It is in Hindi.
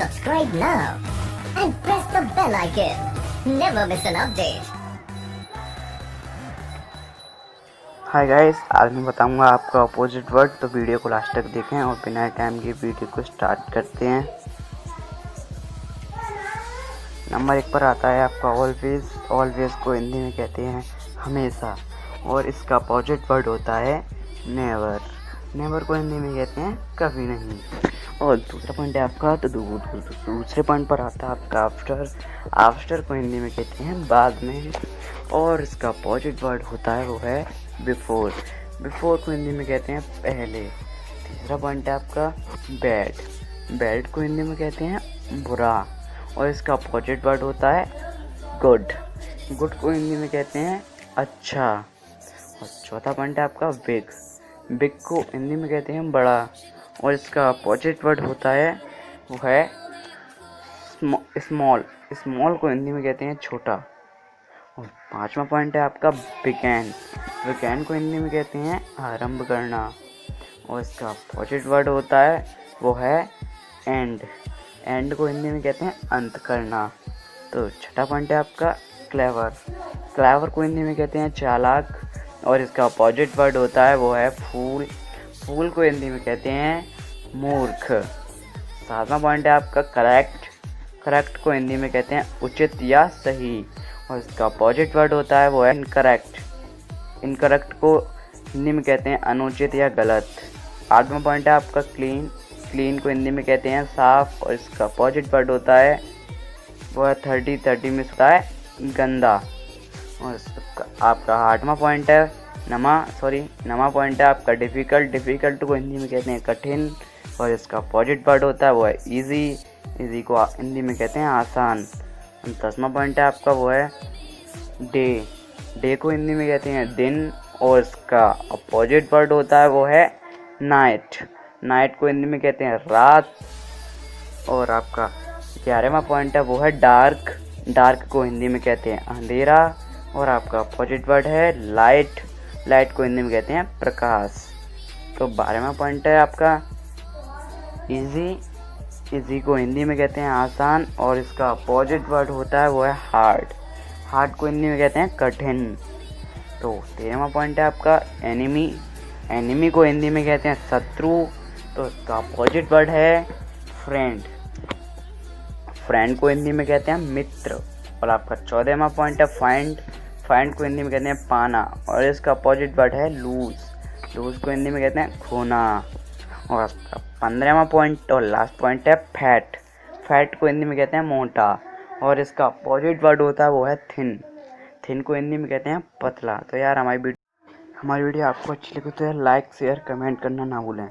Subscribe now and press the bell icon. Never miss an update. Hi guys, आज मैं बताऊंगा आपका अपोजिट वर्ड। तो वीडियो को लास्ट तक देखें और बिना टाइम के वीडियो को स्टार्ट करते हैं। नंबर 1 पर आता है आपका ऑलवेज। ऑलवेज को हिंदी में कहते हैं हमेशा, और इसका अपोजिट वर्ड होता है नेवर। नेवर को हिंदी में कहते हैं कभी नहीं। और दूसरा पॉइंट है आपका, तो दूसरे पॉइंट पर आता है आपका आफ्टर। आफ्टर को हिंदी में कहते हैं बाद में, और इसका अपोजिट वर्ड होता है वो है बिफोर। बिफोर को हिंदी में कहते हैं पहले। तीसरा पॉइंट है आपका बैड। बैड को हिंदी में कहते हैं बुरा, और इसका अपोजिट वर्ड होता है गुड। गुड को हिंदी में कहते हैं अच्छा। और चौथा पॉइंट है आपका बिग। बिग को हिंदी में कहते हैं बड़ा, और इसका अपोजिट वर्ड होता है वो है स्मॉल। स्मॉल को हिंदी में कहते हैं छोटा। और पांचवा पॉइंट है आपका बिगैन। बिगैन को हिंदी में कहते हैं आरंभ करना, और इसका अपोजिट वर्ड होता है वो है एंड। एंड को हिंदी में कहते हैं अंत करना। तो छठा पॉइंट है आपका क्लेवर। क्लेवर को हिंदी में कहते हैं चालाक, और इसका अपोजिट वर्ड होता है वो है फूल। फूल को हिंदी में कहते हैं मूर्ख। सातवां पॉइंट है आपका करेक्ट। करेक्ट को हिंदी में कहते हैं उचित या सही, और इसका अपोजिट वर्ड होता है वो है इनकरेक्ट। इनकरेक्ट को हिंदी में कहते हैं अनुचित या गलत। आठवां पॉइंट है आपका क्लीन। क्लीन को हिंदी में कहते हैं साफ, और इसका अपोजिट वर्ड होता है वो है 30 में होता है गंदा। और आपका आठवां पॉइंट है नवा पॉइंट है आपका डिफ़िकल्ट। डिफ़िकल्ट को हिंदी में कहते हैं कठिन, और इसका अपोजिट वर्ड होता है वो है ईजी। ईजी को हिंदी में कहते हैं आसान। 10वां पॉइंट है आपका वो है डे। डे को हिंदी में कहते हैं दिन, और इसका अपोजिट वर्ड होता है वो है नाइट। नाइट को हिंदी में कहते हैं रात। और आपका 11वां पॉइंट है वो है डार्क। डार्क को हिंदी में कहते हैं अंधेरा, और आपका अपोजिट वर्ड है लाइट। लाइट को हिंदी में कहते हैं प्रकाश। तो 12वां पॉइंट है आपका इजी। इजी को हिंदी में कहते हैं आसान, और इसका अपोजिट वर्ड होता है वो है हार्ड। हार्ड को हिंदी में कहते हैं कठिन। तो 13वां पॉइंट है आपका एनिमी। एनिमी को हिंदी में कहते हैं शत्रु, तो इसका अपोजिट वर्ड है फ्रेंड। फ्रेंड को हिंदी में कहते हैं मित्र। और आपका 14वां पॉइंट है फाइंड। फाइंड को हिंदी में कहते हैं पाना, और इसका अपोजिट वर्ड है लूज। लूज को हिंदी में कहते हैं खोना। और आपका 15वां पॉइंट और लास्ट पॉइंट है फैट। फैट को हिंदी में कहते हैं मोटा, और इसका अपोजिट वर्ड होता है वो है थिन। थिन को हिंदी में कहते हैं पतला। तो यार हमारी वीडियो आपको अच्छी लगी तो यार लाइक शेयर कमेंट करना ना भूलें।